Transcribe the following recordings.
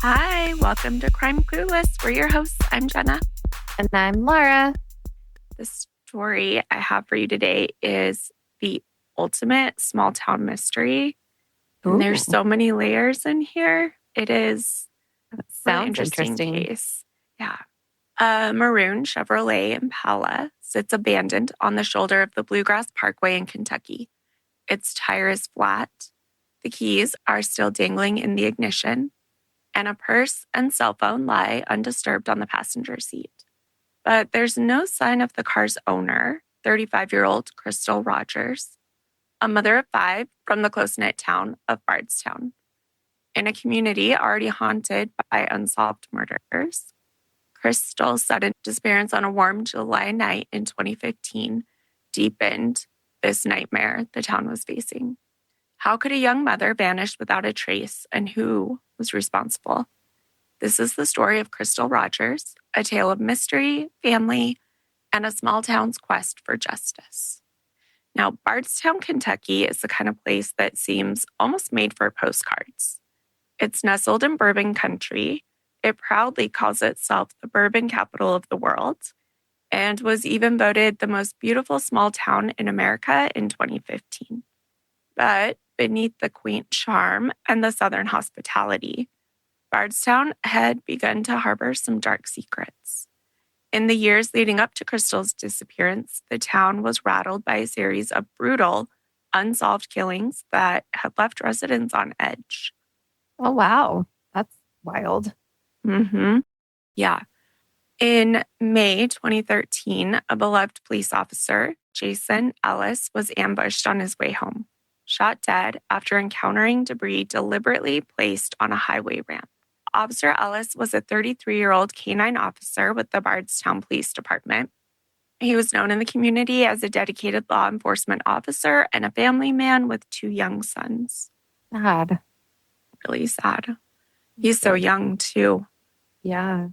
Hi, welcome to Crime Clueless. We're your hosts. I'm Jenna. And I'm Laura. The story I have for you today is the ultimate small town mystery. And there's so many layers in here. It is a really Sounds interesting. case. Yeah. A maroon Chevrolet Impala sits abandoned on the shoulder of the Bluegrass Parkway in Kentucky. Its tire is flat. The keys are still dangling in the ignition, and a purse and cell phone lie undisturbed on the passenger seat. But there's no sign of the car's owner, 35-year-old Crystal Rogers, a mother of 5 from the close-knit town of Bardstown. In a community already haunted by unsolved murders, Crystal's sudden disappearance on a warm July night in 2015 deepened this nightmare the town was facing. How could a young mother vanish without a trace, and who was responsible? This is the story of Crystal Rogers, a tale of mystery, family, and a small town's quest for justice. Now, Bardstown, Kentucky is the kind of place that seems almost made for postcards. It's nestled in bourbon country. It proudly calls itself the bourbon capital of the world and was even voted the most beautiful small town in America in 2015. But beneath the quaint charm and the Southern hospitality, Bardstown had begun to harbor some dark secrets. In the years leading up to Crystal's disappearance, the town was rattled by a series of brutal, unsolved killings that had left residents on edge. Oh, wow. That's wild. Yeah. In May 2013, a beloved police officer, Jason Ellis, was ambushed on his way home, shot dead after encountering debris deliberately placed on a highway ramp. Officer Ellis was a 33-year-old canine officer with the Bardstown Police Department. He was known in the community as a dedicated law enforcement officer and a family man with 2 young sons. Sad. Really sad. He's so young, too. Yeah.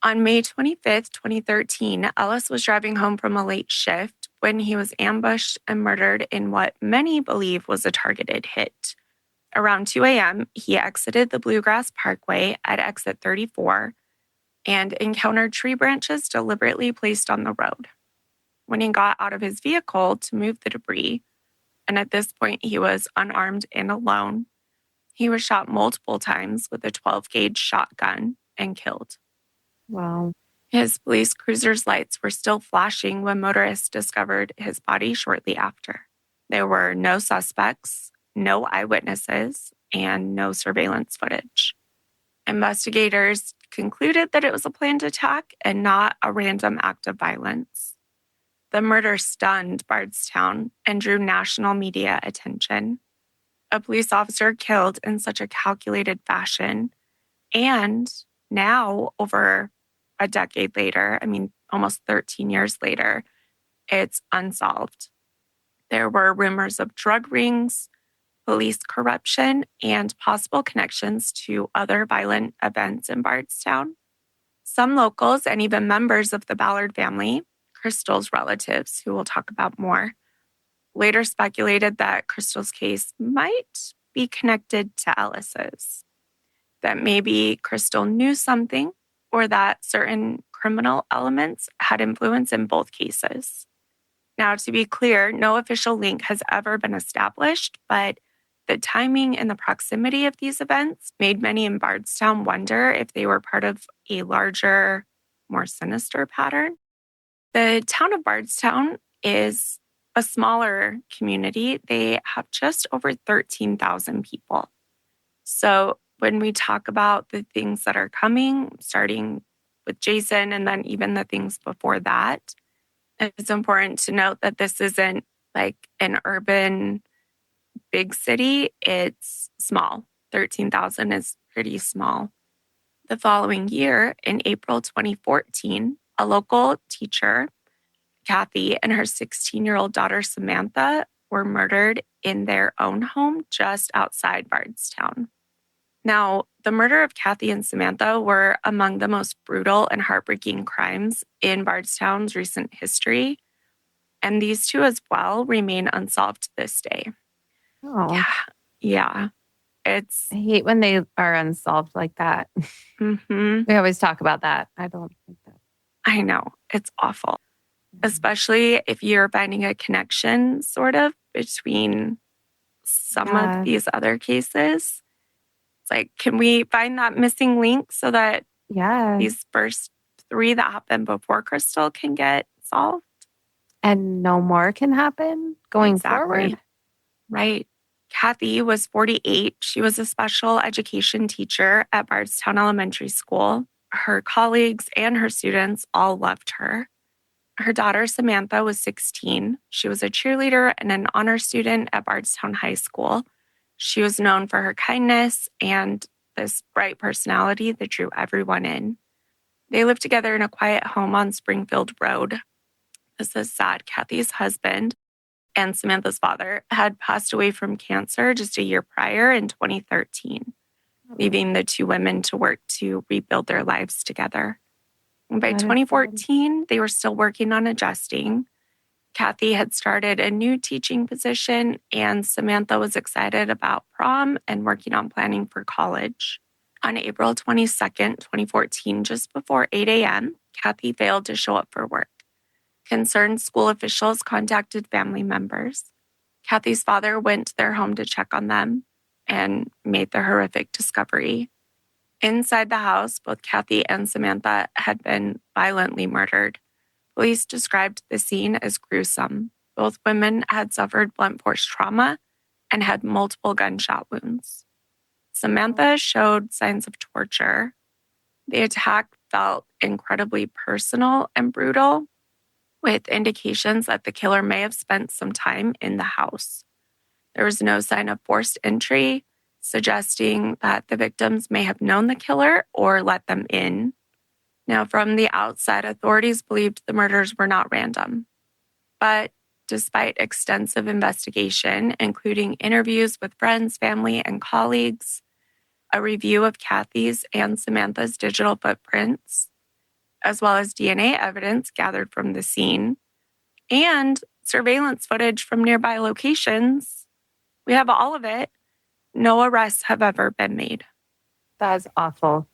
On May 25th, 2013, Ellis was driving home from a late shift when he was ambushed and murdered in what many believe was a targeted hit. Around 2 a.m., he exited the Bluegrass Parkway at exit 34 and encountered tree branches deliberately placed on the road. When he got out of his vehicle to move the debris, and at this point he was unarmed and alone, he was shot multiple times with a 12-gauge shotgun and killed. Wow. His police cruiser's lights were still flashing when motorists discovered his body shortly after. There were no suspects, no eyewitnesses, and no surveillance footage. Investigators concluded that it was a planned attack and not a random act of violence. The murder stunned Bardstown and drew national media attention. A police officer killed in such a calculated fashion, and now, over a decade later, almost 13 years later, it's unsolved. There were rumors of drug rings, police corruption, and possible connections to other violent events in Bardstown. Some locals and even members of the Ballard family, Crystal's relatives, who we'll talk about more, later speculated that Crystal's case might be connected to Ellis's, that maybe Crystal knew something or that certain criminal elements had influence in both cases. Now, to be clear, no official link has ever been established, but the timing and the proximity of these events made many in Bardstown wonder if they were part of a larger, more sinister pattern. The town of Bardstown is a smaller community. They have just over 13,000 people. So when we talk about the things that are coming, starting with Jason and then even the things before that, it's important to note that this isn't like an urban big city. It's small. 13,000 is pretty small. The following year, in April 2014, a local teacher, Kathy, and her 16-year-old daughter, Samantha, were murdered in their own home just outside Bardstown. Now, the murder of Kathy and Samantha were among the most brutal and heartbreaking crimes in Bardstown's recent history, and these two as well remain unsolved to this day. Oh. Yeah. It's I hate when they are unsolved like that. mhm, We always talk about that. I don't like that. I know. It's awful, Mhm. especially if you're finding a connection sort of between some of Yeah. these other cases. It's like, can we find that missing link so that Yeah. these first 3 that happened before Crystal can get solved? And no more can happen going forward. Exactly. Right. Kathy was 48. She was a special education teacher at Bardstown Elementary School. Her colleagues and her students all loved her. Her daughter, Samantha, was 16. She was a cheerleader and an honor student at Bardstown High School. She was known for her kindness and this bright personality that drew everyone in. They lived together in a quiet home on Springfield Road. This is sad. Kathy's husband and Samantha's father had passed away from cancer just a year prior in 2013, Oh, leaving the two women to work to rebuild their lives together. And by that is sad. 2014, they were still working on adjusting. Kathy had started a new teaching position, and Samantha was excited about prom and working on planning for college. On April 22nd, 2014, just before 8 a.m., Kathy failed to show up for work. Concerned school officials contacted family members. Kathy's father went to their home to check on them and made the horrific discovery. Inside the house, both Kathy and Samantha had been violently murdered. Police described the scene as gruesome. Both women had suffered blunt force trauma and had multiple gunshot wounds. Wow. Samantha showed signs of torture. The attack felt incredibly personal and brutal, with indications that the killer may have spent some time in the house. There was no sign of forced entry, suggesting that the victims may have known the killer or let them in. Now, from the outside, authorities believed the murders were not random. But despite extensive investigation, including interviews with friends, family, and colleagues, a review of Kathy's and Samantha's digital footprints, as well as DNA evidence gathered from the scene, and surveillance footage from nearby locations, we have all of it. No arrests have ever been made. That is awful.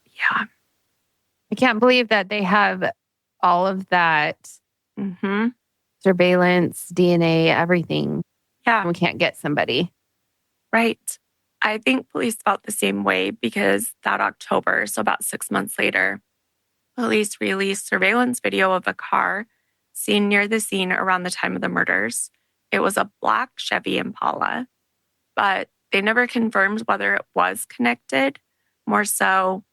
Yeah. I can't believe that they have all of that Mm-hmm. surveillance, DNA, everything. Yeah. And we can't get somebody. Right. I think police felt the same way because that October, so about 6 months later, police released surveillance video of a car seen near the scene around the time of the murders. It was a black Chevy Impala, but they never confirmed whether it was connected, more so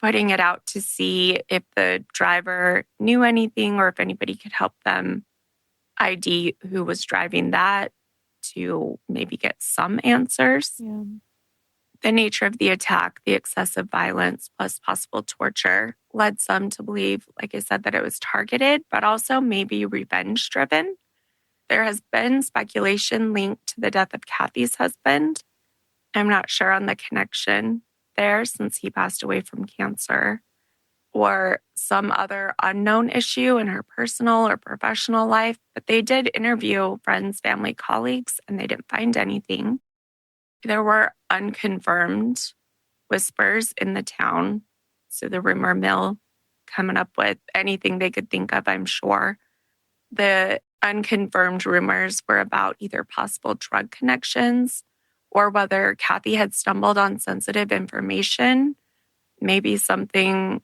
putting it out to see if the driver knew anything or if anybody could help them ID who was driving that to maybe get some answers. Yeah. The nature of the attack, the excessive violence, plus possible torture, led some to believe, like I said, that it was targeted, but also maybe revenge driven. There has been speculation linked to the death of Kathy's husband. I'm not sure on the connection there since he passed away from cancer, or some other unknown issue in her personal or professional life. But they did interview friends, family, colleagues, and they didn't find anything. There were unconfirmed whispers in the town. So the rumor mill coming up with anything they could think of, I'm sure. The unconfirmed rumors were about either possible drug connections or whether Kathy had stumbled on sensitive information, maybe something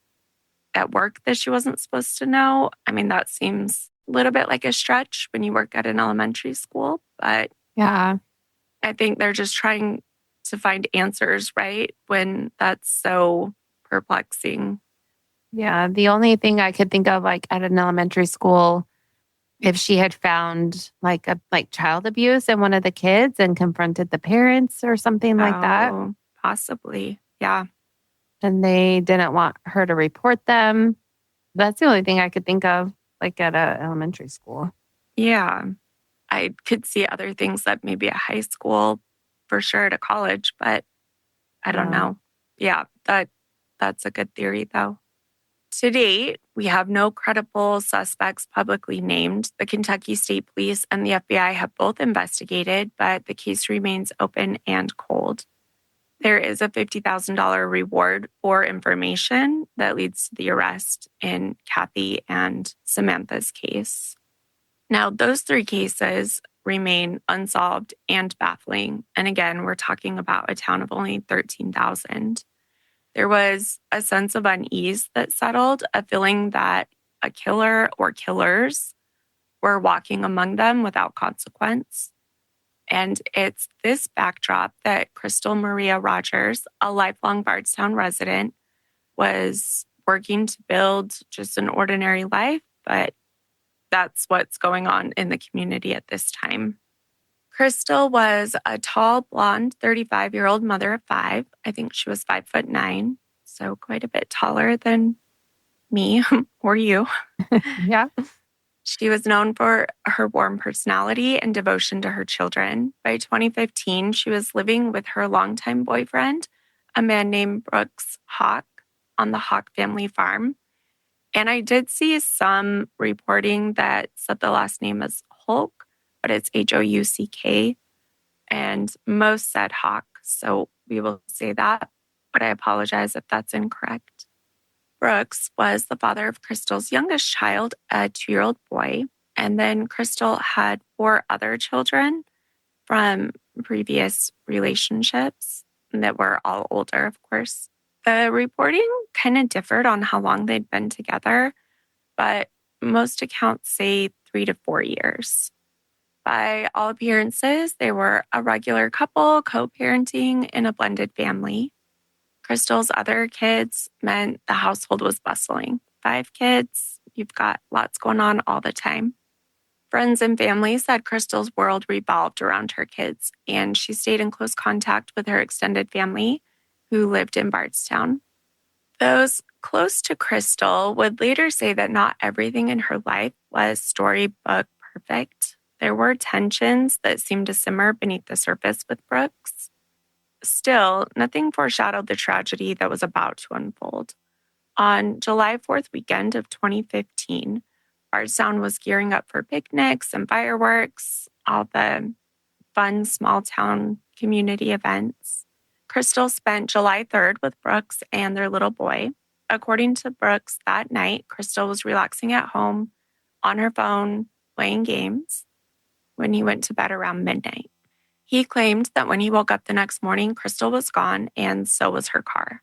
at work that she wasn't supposed to know. I mean, that seems a little bit like a stretch when you work at an elementary school, but Yeah. I think they're just trying to find answers, right? When that's so perplexing. Yeah. The only thing I could think of, like at an elementary school, if she had found like child abuse in one of the kids and confronted the parents or something like that, Oh, possibly. Yeah. and they didn't want her to report them. That's the only thing I could think of, like at a elementary school. Yeah. I could see other things that maybe at high school, for sure at a college, but I don't Yeah. know. Yeah, that's a good theory though. To date, we have no credible suspects publicly named. The Kentucky State Police and the FBI have both investigated, but the case remains open and cold. There is a $50,000 reward for information that leads to the arrest in Kathy and Samantha's case. Now, those three cases remain unsolved and baffling. And again, we're talking about a town of only 13,000. There was a sense of unease that settled, a feeling that a killer or killers were walking among them without consequence. And it's this backdrop that Crystal Maria Rogers, a lifelong Bardstown resident, was working to build just an ordinary life, but that's what's going on in the community at this time. Crystal was a tall, blonde, 35-year-old mother of five. I think she was 5'9", so quite a bit taller than me or you. Yeah. She was known for her warm personality and devotion to her children. By 2015, she was living with her longtime boyfriend, a man named Brooks Houck, on the Houck family farm. And I did see some reporting that said the last name is Houck, but it's Houck. And most said Houck, so we will say that, but I apologize if that's incorrect. Brooks was the father of Crystal's youngest child, a 2-year-old boy. And then Crystal had 4 other children from previous relationships that were all older, of course. The reporting kind of differed on how long they'd been together, but most accounts say 3 to 4 years. By all appearances, they were a regular couple, co-parenting in a blended family. Crystal's other kids meant the household was bustling. 5 kids, you've got lots going on all the time. Friends and family said Crystal's world revolved around her kids, and she stayed in close contact with her extended family who lived in Bardstown. Those close to Crystal would later say that not everything in her life was storybook perfect. There were tensions that seemed to simmer beneath the surface with Brooks. Still, nothing foreshadowed the tragedy that was about to unfold. On July 4th weekend of 2015, Bardstown was gearing up for picnics and fireworks, all the fun small town community events. Crystal spent July 3rd with Brooks and their little boy. According to Brooks, that night, Crystal was relaxing at home on her phone, playing games, when he went to bed around midnight. He claimed that when he woke up the next morning, Crystal was gone, and so was her car.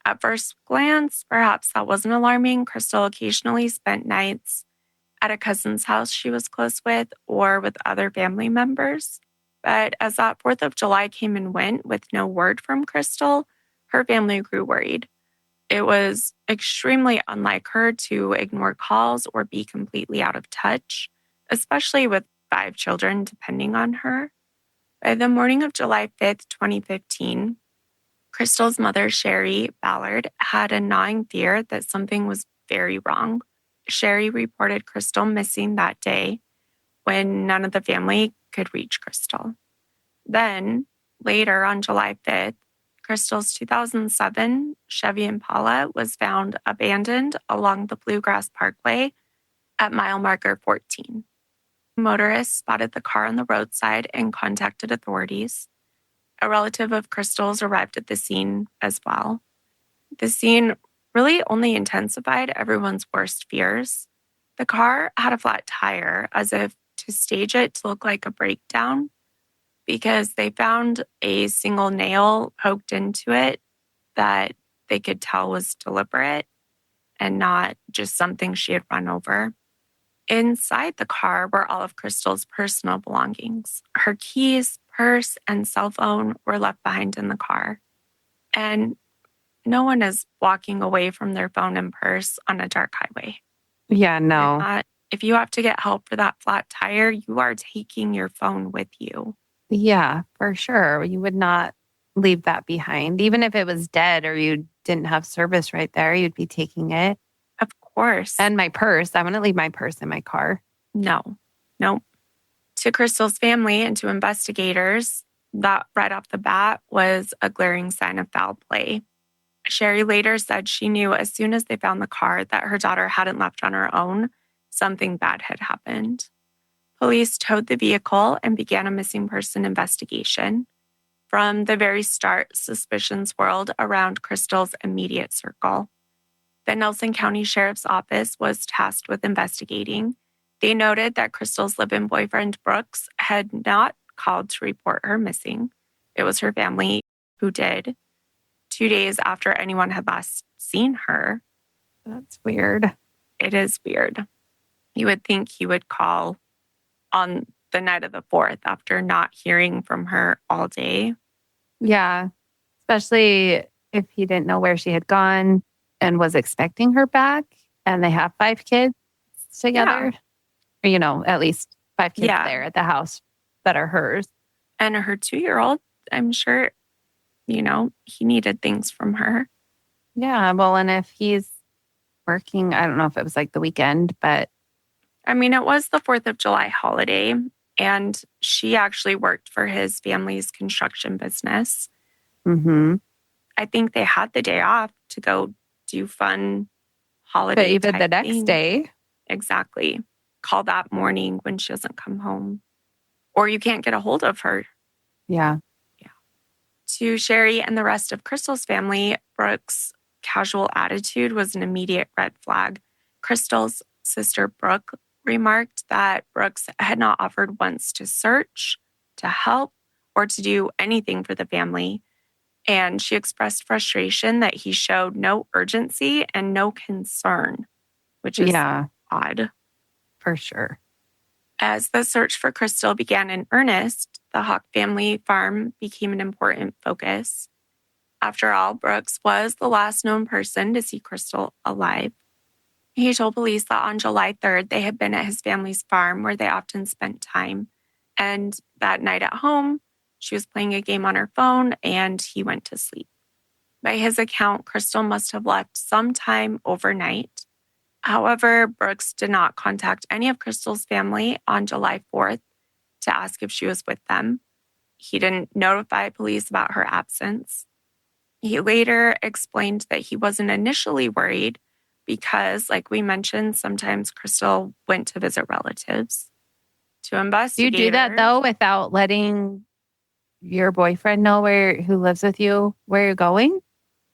At first glance, perhaps that wasn't alarming. Crystal occasionally spent nights at a cousin's house she was close with or with other family members. But as that 4th of July came and went with no word from Crystal, her family grew worried. It was extremely unlike her to ignore calls or be completely out of touch, especially with 5 children depending on her. By the morning of July 5th, 2015, Crystal's mother, Sherry Ballard, had a gnawing fear that something was very wrong. Sherry reported Crystal missing that day when none of the family could reach Crystal. Then, later on July 5th, Crystal's 2007 Chevy Impala was found abandoned along the Bluegrass Parkway at mile marker 14. Motorists spotted the car on the roadside and contacted authorities. A relative of Crystal's arrived at the scene as well. The scene really only intensified everyone's worst fears. The car had a flat tire, as if to stage it to look like a breakdown, because they found a single nail poked into it that they could tell was deliberate and not just something she had run over. Inside the car were all of Crystal's personal belongings. Her keys, purse, and cell phone were left behind in the car. And no one is walking away from their phone and purse on a dark highway. Yeah, no. If you have to get help for that flat tire, you are taking your phone with you. Yeah, for sure. You would not leave that behind. Even if it was dead or you didn't have service right there, you'd be taking it. Of course. And my purse. I wouldn't leave my purse in my car. No. To Crystal's family and to investigators, that right off the bat was a glaring sign of foul play. Sherry later said she knew as soon as they found the car that her daughter hadn't left on her own. Something bad had happened. Police towed the vehicle and began a missing person investigation. From the very start, suspicions whirled around Crystal's immediate circle. The Nelson County Sheriff's Office was tasked with investigating. They noted that Crystal's live-in boyfriend, Brooks, had not called to report her missing. It was her family who did, 2 days after anyone had last seen her. That's weird. It is weird. You would think he would call on the night of the 4th after not hearing from her all day. Yeah. Especially if he didn't know where she had gone and was expecting her back. And they have 5 kids together. Yeah. Or, at least 5 kids there at the house that are hers. And her 2-year-old, I'm sure, he needed things from her. Yeah. Well, and if he's working, I don't know if it was like the weekend, but. I mean, it was the 4th of July holiday, and she actually worked for his family's construction business. Mm-hmm. I think they had the day off to go do fun holiday. But even the next thing. day. Exactly. Call that morning when she doesn't come home. Or you can't get a hold of her. Yeah. To Sherry and the rest of Crystal's family, Brooke's casual attitude was an immediate red flag. Crystal's sister, Brooke, remarked that Brooks had not offered once to search, to help, or to do anything for the family. And she expressed frustration that he showed no urgency and no concern, which is odd. For sure. As the search for Crystal began in earnest, the Houck family farm became an important focus. After all, Brooks was the last known person to see Crystal alive. He told police that on July 3rd, they had been at his family's farm where they often spent time. And that night at home, she was playing a game on her phone and he went to sleep. By his account, Crystal must have left sometime overnight. However, Brooks did not contact any of Crystal's family on July 4th to ask if she was with them. He didn't notify police about her absence. He later explained that he wasn't initially worried because, like we mentioned, sometimes Crystal went to visit relatives. To investigate. Do you do that, though, without letting your boyfriend know who lives with you, where you're going?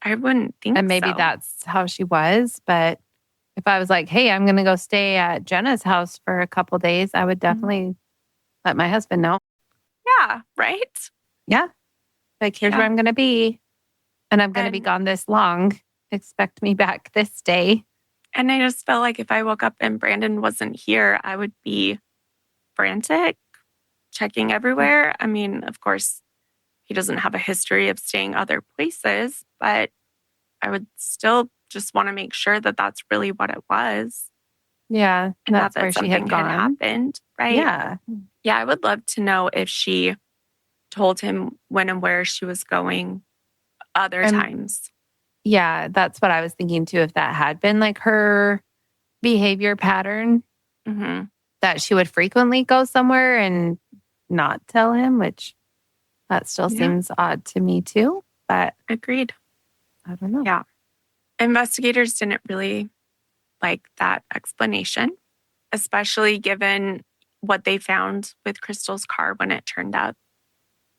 I wouldn't think so. And maybe that's how she was. But if I was like, hey, I'm going to go stay at Jenna's house for a couple days, I would definitely let my husband know. Yeah, right? Yeah. Like, here's where I'm going to be. And I'm going to be gone this long. Expect me back this day. And I just felt like if I woke up and Brandon wasn't here, I would be frantic, checking everywhere. I mean, of course, he doesn't have a history of staying other places, but I would still just want to make sure that that's really what it was. Yeah, and that's that where she had gone. Happened, right? Yeah. Yeah, I would love to know if she told him when and where she was going other times. Yeah, that's what I was thinking too. If that had been like her behavior pattern, that she would frequently go somewhere and not tell him, which that still seems odd to me too. But agreed. I don't know. Yeah. Investigators didn't really like that explanation, especially given what they found with Crystal's car when it turned up.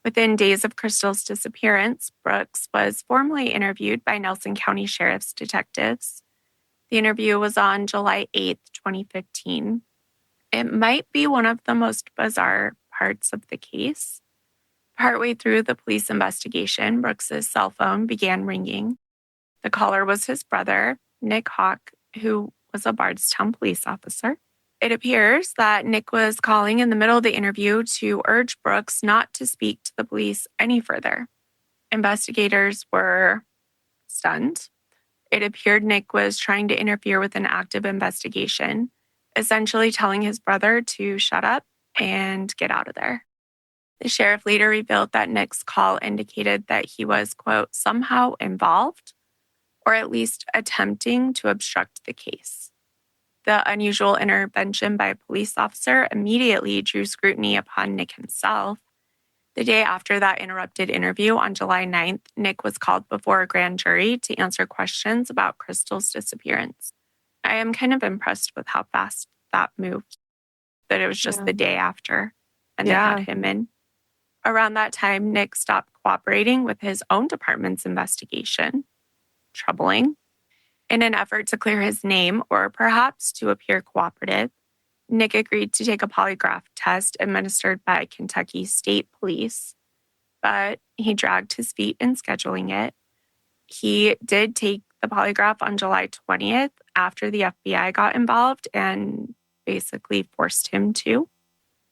Within days of Crystal's disappearance, Brooks was formally interviewed by Nelson County Sheriff's detectives. The interview was on July 8th, 2015. It might be one of the most bizarre parts of the case. Partway through the police investigation, Brooks's cell phone began ringing. The caller was his brother, Nick Houck, who was a Bardstown police officer. It appears that Nick was calling in the middle of the interview to urge Brooks not to speak to the police any further. Investigators were stunned. It appeared Nick was trying to interfere with an active investigation, essentially telling his brother to shut up and get out of there. The sheriff later revealed that Nick's call indicated that he was, quote, somehow involved, or at least attempting to obstruct the case. The unusual intervention by a police officer immediately drew scrutiny upon Nick himself. The day after that interrupted interview on July 9th, Nick was called before a grand jury to answer questions about Crystal's disappearance. I am kind of impressed with how fast that moved, that it was just the day after and they had him in. Around that time, Nick stopped cooperating with his own department's investigation. Troubling. In an effort to clear his name or perhaps to appear cooperative, Nick agreed to take a polygraph test administered by Kentucky State Police, but he dragged his feet in scheduling it. He did take the polygraph on July 20th after the FBI got involved and basically forced him to.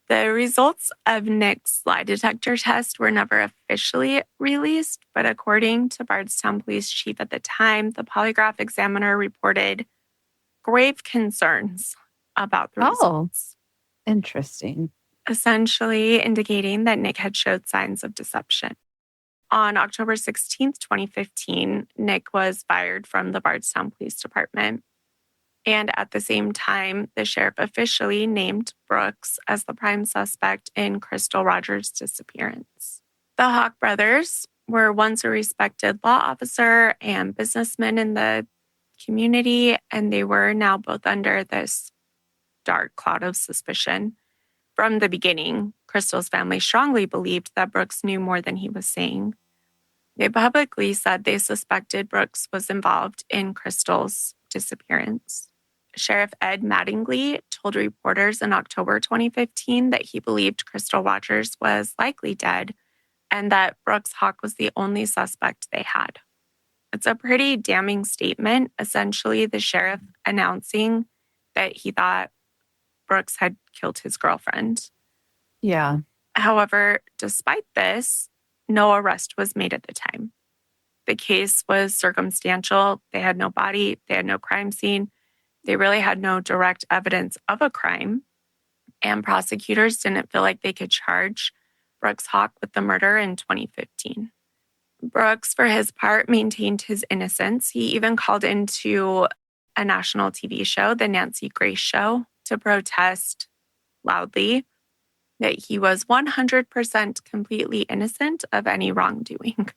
The results of Nick's lie detector test were never officially released, but according to Bardstown police chief at the time, the polygraph examiner reported grave concerns about the results. Interesting. Essentially indicating that Nick had showed signs of deception. On October 16th, 2015, Nick was fired from the Bardstown Police Department. And at the same time, the sheriff officially named Brooks as the prime suspect in Crystal Rogers' disappearance. The Houck brothers were once a respected law officer and businessman in the community, and they were now both under this dark cloud of suspicion. From the beginning, Crystal's family strongly believed that Brooks knew more than he was saying. They publicly said they suspected Brooks was involved in Crystal's disappearance. Sheriff Ed Mattingly told reporters in October 2015 that he believed Crystal Rogers was likely dead and that Brooks Houck was the only suspect they had. It's a pretty damning statement, essentially the sheriff announcing that he thought Brooks had killed his girlfriend. Yeah. However, despite this, no arrest was made at the time. The case was circumstantial. They had no body. They had no crime scene. They really had no direct evidence of a crime. And prosecutors didn't feel like they could charge Brooks Houck with the murder in 2015. Brooks, for his part, maintained his innocence. He even called into a national TV show, The Nancy Grace Show, to protest loudly that he was 100% completely innocent of any wrongdoing.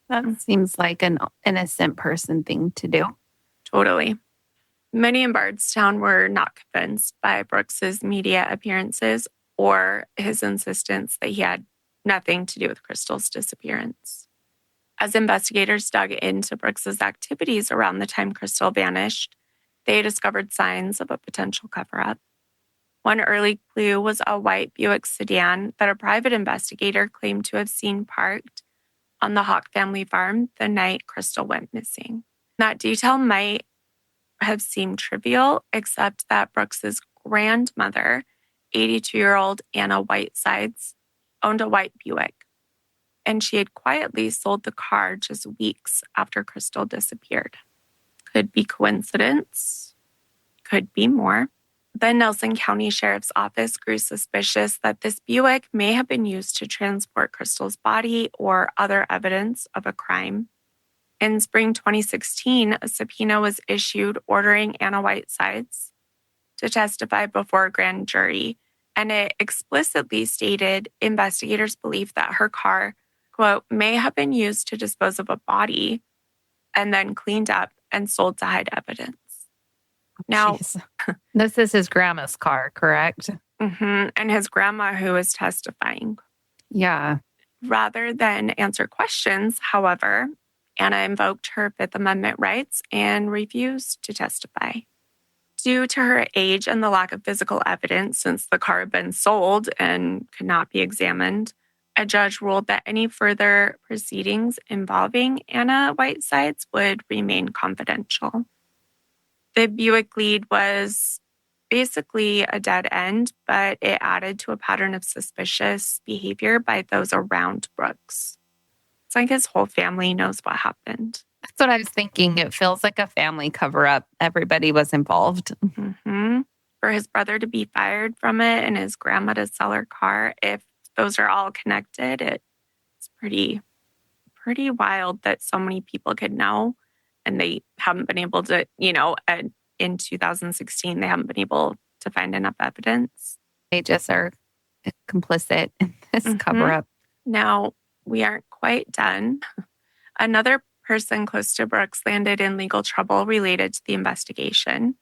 That seems like an innocent person thing to do. Totally. Many in Bardstown were not convinced by Brooks's media appearances or his insistence that he had nothing to do with Crystal's disappearance. As investigators dug into Brooks's activities around the time Crystal vanished, they discovered signs of a potential cover-up. One early clue was a white Buick sedan that a private investigator claimed to have seen parked on the Houck family farm the night Crystal went missing. That detail might have seemed trivial, except that Brooks's grandmother, 82-year-old Anna Whitesides, owned a white Buick, and she had quietly sold the car just weeks after Crystal disappeared. Could be coincidence, could be more. The Nelson County Sheriff's Office grew suspicious that this Buick may have been used to transport Crystal's body or other evidence of a crime. In spring 2016, a subpoena was issued ordering Anna Whitesides to testify before a grand jury, and it explicitly stated investigators' belief that her car, quote, may have been used to dispose of a body and then cleaned up and sold to hide evidence. Now, this is his grandma's car, correct? And his grandma who was testifying. Yeah. Rather than answer questions, however, Anna invoked her Fifth Amendment rights and refused to testify. Due to her age and the lack of physical evidence since the car had been sold and could not be examined, a judge ruled that any further proceedings involving Anna Whitesides would remain confidential. The Buick lead was basically a dead end, but it added to a pattern of suspicious behavior by those around Brooks. It's like his whole family knows what happened. That's what I was thinking. It feels like a family cover-up. Everybody was involved. For his brother to be fired from it and his grandma to sell her car, if those are all connected, it's pretty wild that so many people could know and they haven't been able to, in 2016, they haven't been able to find enough evidence. They just are complicit in this cover-up. Now, we aren't quite done. Another person close to Brooks landed in legal trouble related to the investigation.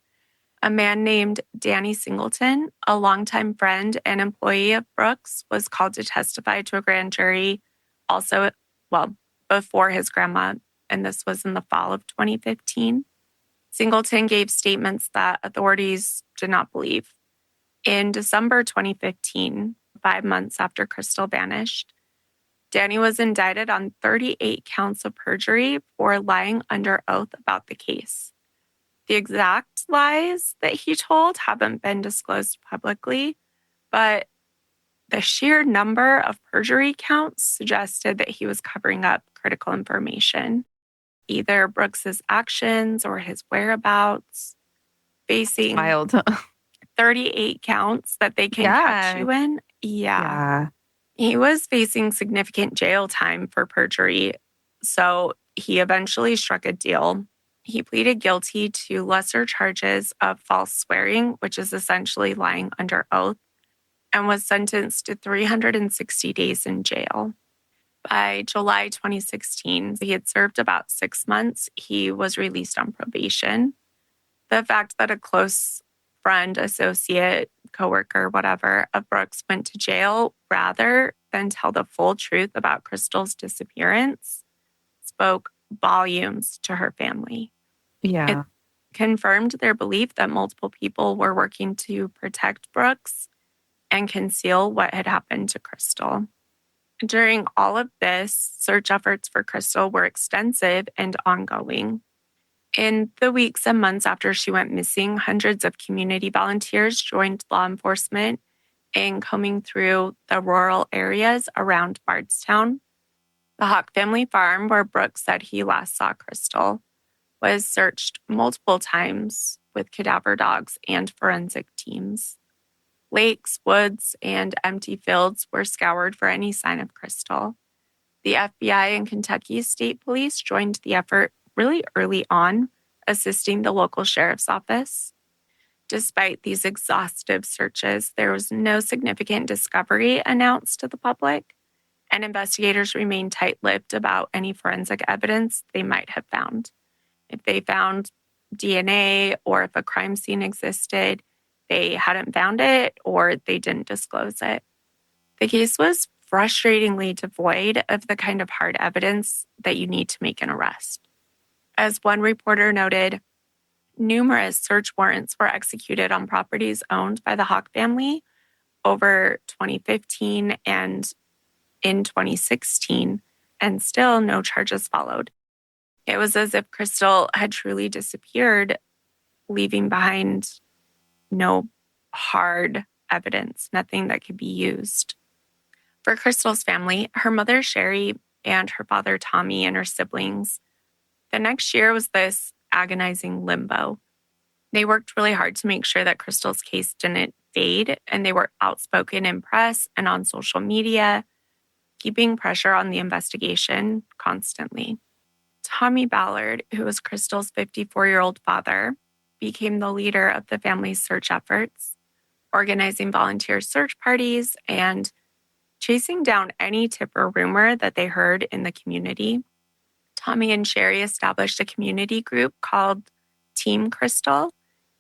A man named Danny Singleton, a longtime friend and employee of Brooks, was called to testify to a grand jury also, well, before his grandma, and this was in the fall of 2015. Singleton gave statements that authorities did not believe. In December 2015, 5 months after Crystal vanished, Danny was indicted on 38 counts of perjury for lying under oath about the case. The exact lies that he told haven't been disclosed publicly, but the sheer number of perjury counts suggested that he was covering up critical information, either Brooks's actions or his whereabouts, facing Wild. 38 counts that they can catch you in. Yeah. He was facing significant jail time for perjury, so he eventually struck a deal. He pleaded guilty to lesser charges of false swearing, which is essentially lying under oath, and was sentenced to 360 days in jail. By July 2016, he had served about 6 months. He was released on probation. The fact that a close friend, associate, coworker, whatever, of Brooks went to jail rather than tell the full truth about Crystal's disappearance spoke volumes to her family. Yeah. It confirmed their belief that multiple people were working to protect Brooks and conceal what had happened to Crystal. During all of this, search efforts for Crystal were extensive and ongoing. In the weeks and months after she went missing, hundreds of community volunteers joined law enforcement in combing through the rural areas around Bardstown. The Houck family farm, where Brooks said he last saw Crystal, was searched multiple times with cadaver dogs and forensic teams. Lakes, woods, and empty fields were scoured for any sign of Crystal. The FBI and Kentucky State Police joined the effort really early on, assisting the local sheriff's office. Despite these exhaustive searches, there was no significant discovery announced to the public, and investigators remained tight-lipped about any forensic evidence they might have found. If they found DNA or if a crime scene existed, they hadn't found it or they didn't disclose it. The case was frustratingly devoid of the kind of hard evidence that you need to make an arrest. As one reporter noted, numerous search warrants were executed on properties owned by the Houck family over 2015 and in 2016, and still no charges followed. It was as if Crystal had truly disappeared, leaving behind no hard evidence, nothing that could be used. For Crystal's family, her mother, Sherry, and her father, Tommy, and her siblings, the next year was this agonizing limbo. They worked really hard to make sure that Crystal's case didn't fade, and they were outspoken in press and on social media, keeping pressure on the investigation constantly. Tommy Ballard, who was Crystal's 54-year-old father, became the leader of the family's search efforts, organizing volunteer search parties and chasing down any tip or rumor that they heard in the community. Tommy and Sherry established a community group called Team Crystal.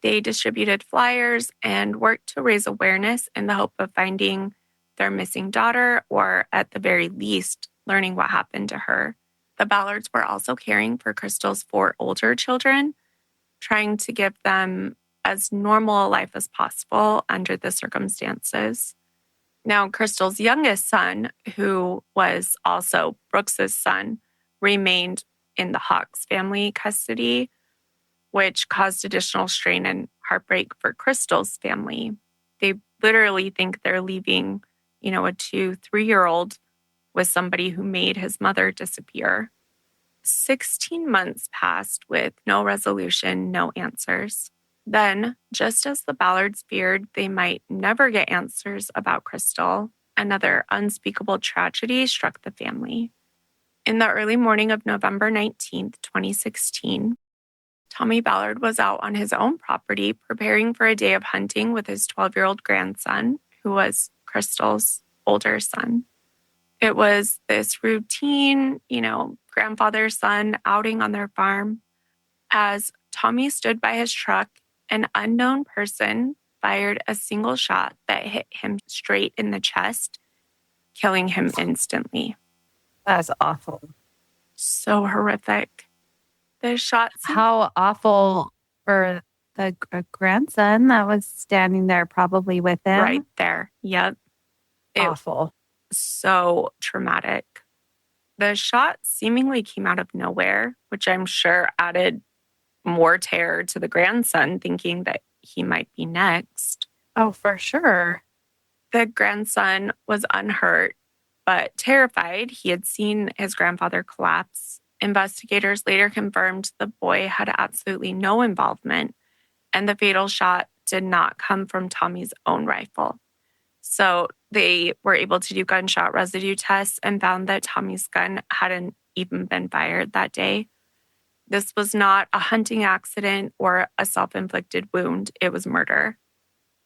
They distributed flyers and worked to raise awareness in the hope of finding their missing daughter, or at the very least, learning what happened to her. The Ballards were also caring for Crystal's 4 older children, trying to give them as normal a life as possible under the circumstances. Now, Crystal's youngest son, who was also Brooks's son, remained in the Houck's family custody, which caused additional strain and heartbreak for Crystal's family. They literally think they're leaving, a 2-3-year-old with somebody who made his mother disappear. 16 months passed with no resolution, no answers. Then, just as the Ballards feared they might never get answers about Crystal, another unspeakable tragedy struck the family. In the early morning of November 19th, 2016, Tommy Ballard was out on his own property preparing for a day of hunting with his 12-year-old grandson, who was Crystal's older son. It was this routine, grandfather-son outing on their farm. As Tommy stood by his truck An unknown person fired a single shot that hit him straight in the chest, killing him instantly. That's awful. So horrific. The shot How awful for the grandson that was standing there probably with him. right there. Yep. Awful. So traumatic. The shot seemingly came out of nowhere, which I'm sure added more terror to the grandson, thinking that he might be next. Oh, for sure. The grandson was unhurt, but terrified. He had seen his grandfather collapse. Investigators later confirmed the boy had absolutely no involvement, and the fatal shot did not come from Tommy's own rifle. So they were able to do gunshot residue tests and found that Tommy's gun hadn't even been fired that day. This was not a hunting accident or a self-inflicted wound. It was murder.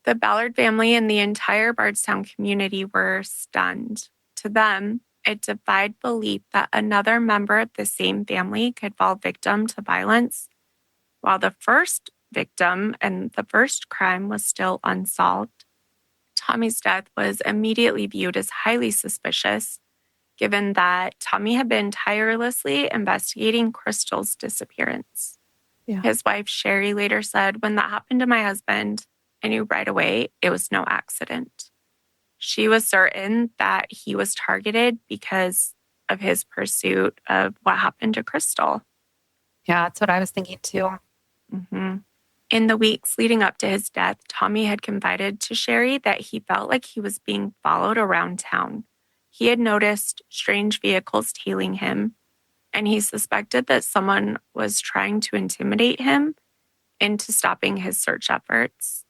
The Ballard family and the entire Bardstown community were stunned. To them, it defied belief that another member of the same family could fall victim to violence, while the first victim and the first crime was still unsolved. Tommy's death was immediately viewed as highly suspicious, given that Tommy had been tirelessly investigating Crystal's disappearance. Yeah. His wife, Sherry, later said, "When that happened to my husband, I knew right away it was no accident." She was certain that he was targeted because of his pursuit of what happened to Crystal. Yeah, that's what I was thinking too. Mm-hmm. In the weeks leading up to his death, Tommy had confided to Sherry that he felt like he was being followed around town. He had noticed strange vehicles tailing him, and he suspected that someone was trying to intimidate him into stopping his search efforts.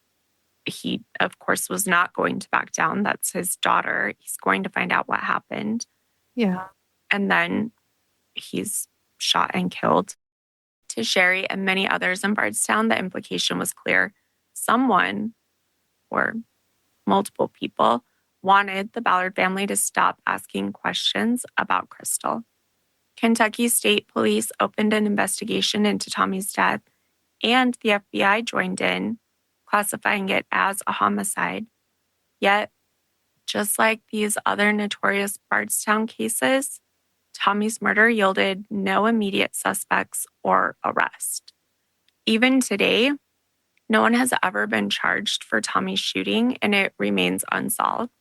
He, of course, was not going to back down. That's his daughter. He's going to find out what happened. Yeah. And then he's shot and killed. To Sherry and many others in Bardstown, the implication was clear. Someone, or multiple people, wanted the Ballard family to stop asking questions about Crystal. Kentucky State Police opened an investigation into Tommy's death, and the FBI joined in, classifying it as a homicide. Yet, just like these other notorious Bardstown cases, Tommy's murder yielded no immediate suspects or arrest. Even today, no one has ever been charged for Tommy's shooting, and it remains unsolved.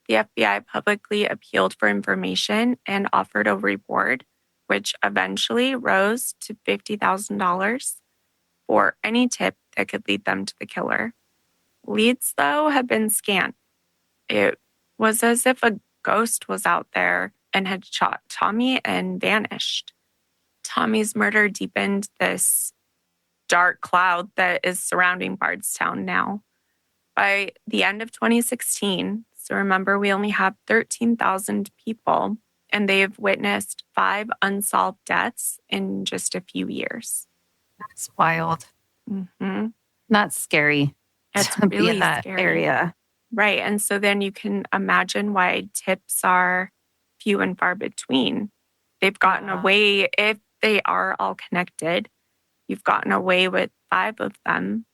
The FBI publicly appealed for information and offered a reward, which eventually rose to $50,000 for any tip that could lead them to the killer. Leads, though, have been scant. It was as if a ghost was out there and had shot Tommy and vanished. Tommy's murder deepened this dark cloud that is surrounding Bardstown now. By the end of 2016, so remember, we only have 13,000 people, and they've witnessed 5 unsolved deaths in just a few years. That's wild. Mm-hmm. That's scary. It's to really be in that scary. area. Right. And so then you can imagine why tips are few and far between. They've gotten away, if they are all connected, you've gotten away with 5 of them.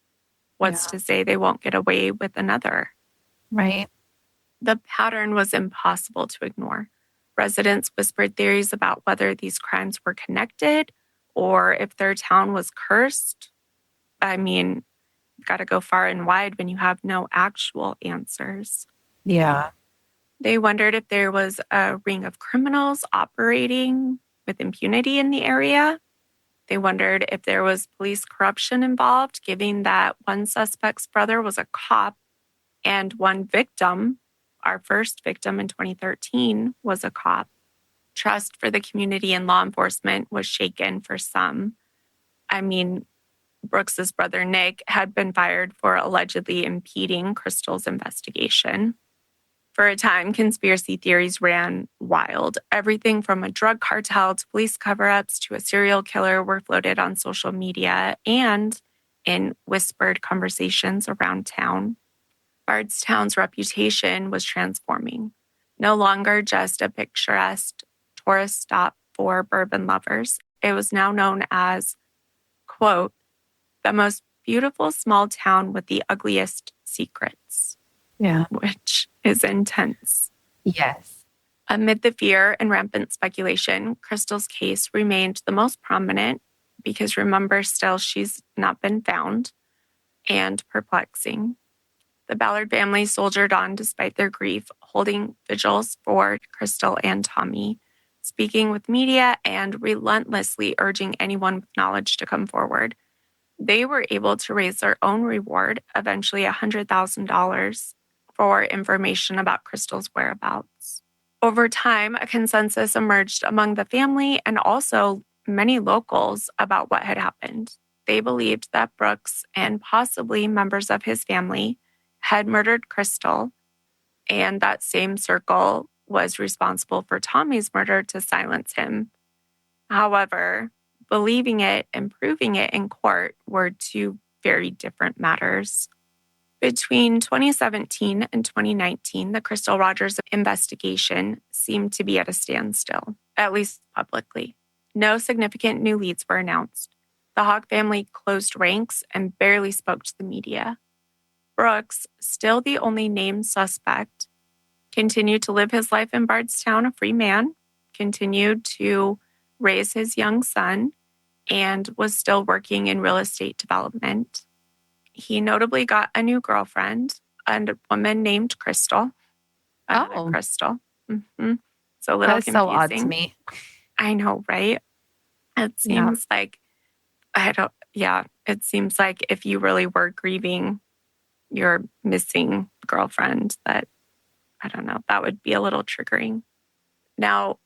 What's to say they won't get away with another? Right. The pattern was impossible to ignore. Residents whispered theories about whether these crimes were connected or if their town was cursed. I mean, you've got to go far and wide when you have no actual answers. Yeah. They wondered if there was a ring of criminals operating with impunity in the area. They wondered if there was police corruption involved, given that one suspect's brother was a cop and one victim, our first victim in 2013, was a cop. Trust for the community and law enforcement was shaken for some. I mean, Brooks's brother Nick had been fired for allegedly impeding Crystal's investigation. For a time, conspiracy theories ran wild. Everything from a drug cartel to police cover-ups to a serial killer were floated on social media and in whispered conversations around town. Bardstown's reputation was transforming. No longer just a picturesque tourist stop for bourbon lovers. It was now known as, quote, the most beautiful small town with the ugliest secrets, Yeah. which is intense. Yes. Amid the fear and rampant speculation, Crystal's case remained the most prominent because remember, still, she's not been found, and perplexing. The Ballard family soldiered on despite their grief, holding vigils for Crystal and Tommy, speaking with media and relentlessly urging anyone with knowledge to come forward. They were able to raise their own reward, eventually $100,000, for information about Crystal's whereabouts. Over time, a consensus emerged among the family and also many locals about what had happened. They believed that Brooks and possibly members of his family had murdered Crystal, and that same circle was responsible for Tommy's murder to silence him. However, believing it and proving it in court were two very different matters. Between 2017 and 2019, the Crystal Rogers investigation seemed to be at a standstill, at least publicly. No significant new leads were announced. The Houck family closed ranks and barely spoke to the media. Brooks, still the only named suspect, continued to live his life in Bardstown, a free man, continued to raise his young son, and was still working in real estate development. He notably got a new girlfriend, a woman named Crystal. Oh. Crystal. Mm-hmm. It's a little That's confusing. so odd to me. I know, right? It seems like, it seems like if you really were grieving your missing girlfriend, that, I don't know, that would be a little triggering. Now,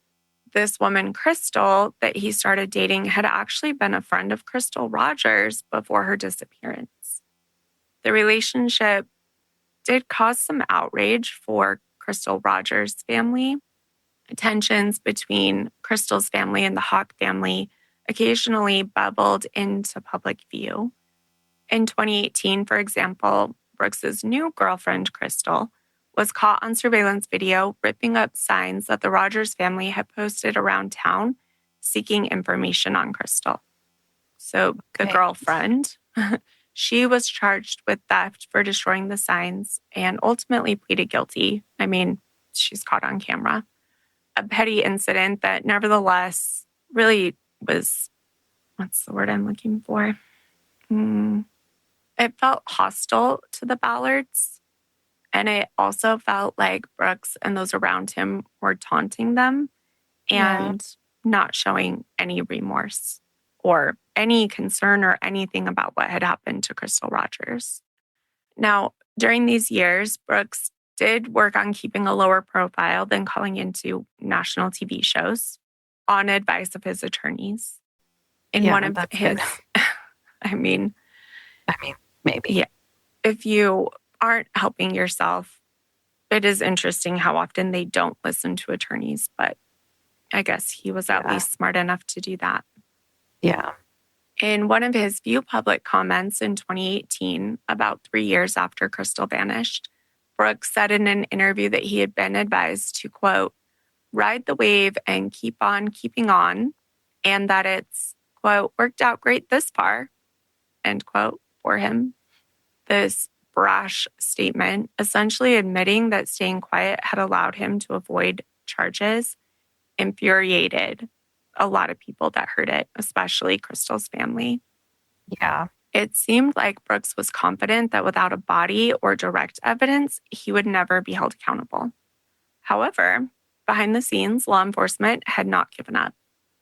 this woman, Crystal, that he started dating had actually been a friend of Crystal Rogers before her disappearance. The relationship did cause some outrage for Crystal Rogers' family. Tensions between Crystal's family and the Houck family occasionally bubbled into public view. In 2018, for example, Brooks's new girlfriend, Crystal, was caught on surveillance video ripping up signs that the Rogers family had posted around town seeking information on Crystal. So the girlfriend, she was charged with theft for destroying the signs and ultimately pleaded guilty. I mean, she's caught on camera. A petty incident that nevertheless really was, what's the word I'm looking for? It felt hostile to the Ballards. And it also felt like Brooks and those around him were taunting them and not showing any remorse or any concern or anything about what had happened to Crystal Rogers. Now, during these years, Brooks did work on keeping a lower profile than calling into national TV shows on advice of his attorneys. In one of his, I mean, maybe. Yeah. If you aren't helping yourself, it is interesting how often they don't listen to attorneys, but I guess he was at least smart enough to do that. Yeah. In one of his few public comments in 2018, about 3 years after Crystal vanished, Brooks said in an interview that he had been advised to, quote, ride the wave and keep on keeping on, and that it's, quote, worked out great this far, end quote, for him. This brash statement, essentially admitting that staying quiet had allowed him to avoid charges, infuriated a lot of people that heard it, especially Crystal's family. Yeah. It seemed like Brooks was confident that without a body or direct evidence, he would never be held accountable. However, behind the scenes, law enforcement had not given up.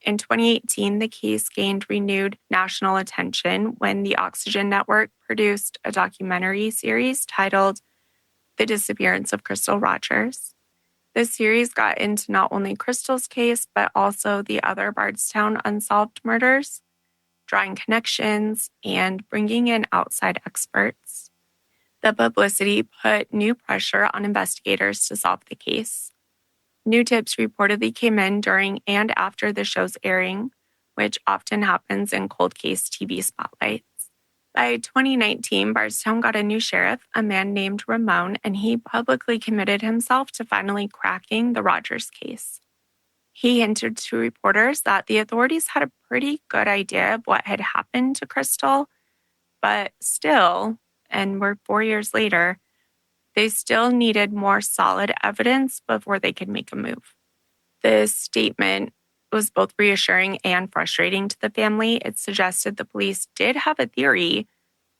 In 2018, the case gained renewed national attention when the Oxygen Network produced a documentary series titled The Disappearance of Crystal Rogers. This series got into not only Crystal's case, but also the other Bardstown unsolved murders, drawing connections and bringing in outside experts. The publicity put new pressure on investigators to solve the case. New tips reportedly came in during and after the show's airing, which often happens in cold case TV spotlights. By 2019, Bardstown got a new sheriff, a man named Ramon, and he publicly committed himself to finally cracking the Rogers case. He hinted to reporters that the authorities had a pretty good idea of what had happened to Crystal, But still, and we're 4 years later, they still needed more solid evidence before they could make a move. This statement was both reassuring and frustrating to the family. It suggested the police did have a theory,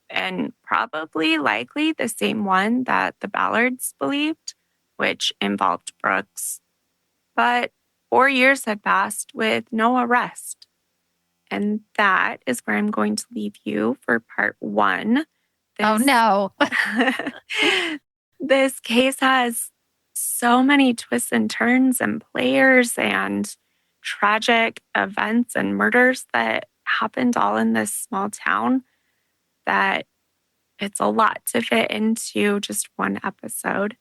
and probably likely the same one that the Ballards believed, which involved Brooks. But 4 years had passed with no arrest. And that is where I'm going to leave you for part 1. Oh, no. This case has so many twists and turns and players and tragic events and murders that happened all in this small town that it's a lot to fit into just one episode.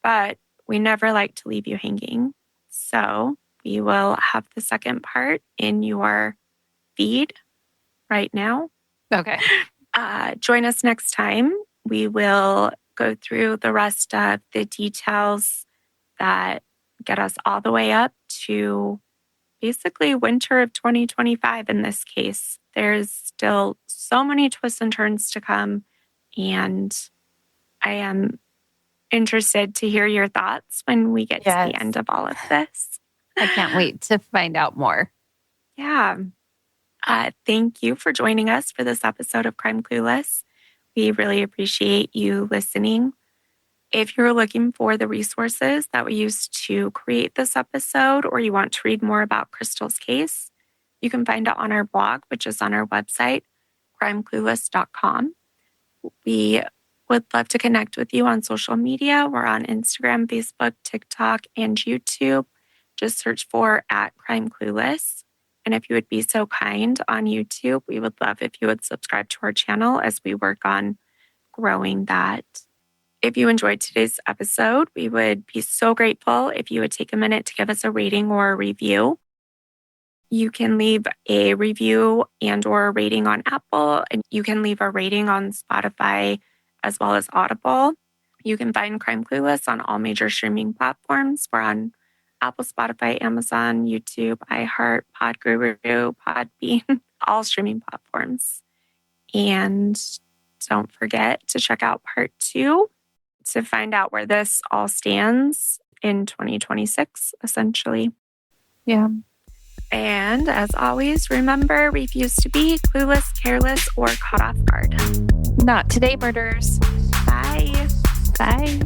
But we never like to leave you hanging. So we will have the second part in your feed right now. Okay. Join us next time. We will go through the rest of the details that get us all the way up to basically winter of 2025 in this case. There's still so many twists and turns to come, and I am interested to hear your thoughts when we get to the end of all of this. I can't wait to find out more. Yeah. Thank you for joining us for this episode of Crime Clueless. We really appreciate you listening. If you're looking for the resources that we used to create this episode, or you want to read more about Crystal's case, you can find it on our blog, which is on our website, crimeclueless.com. We would love to connect with you on social media. We're on Instagram, Facebook, TikTok, and YouTube. Just search for @CrimeClueless. And if you would be so kind on YouTube, we would love if you would subscribe to our channel as we work on growing that. If you enjoyed today's episode, we would be so grateful if you would take a minute to give us a rating or a review. You can leave a review and or a rating on Apple, and you can leave a rating on Spotify as well as Audible. You can find Crime Clueless on all major streaming platforms. We're on Apple, Spotify, Amazon, YouTube, iHeart, Podguru, Podbean, all streaming platforms. And don't forget to check out part 2 to find out where this all stands in 2026, essentially. Yeah. And as always, remember, refuse to be clueless, careless, or caught off guard. Not today, murderers. Bye. Bye.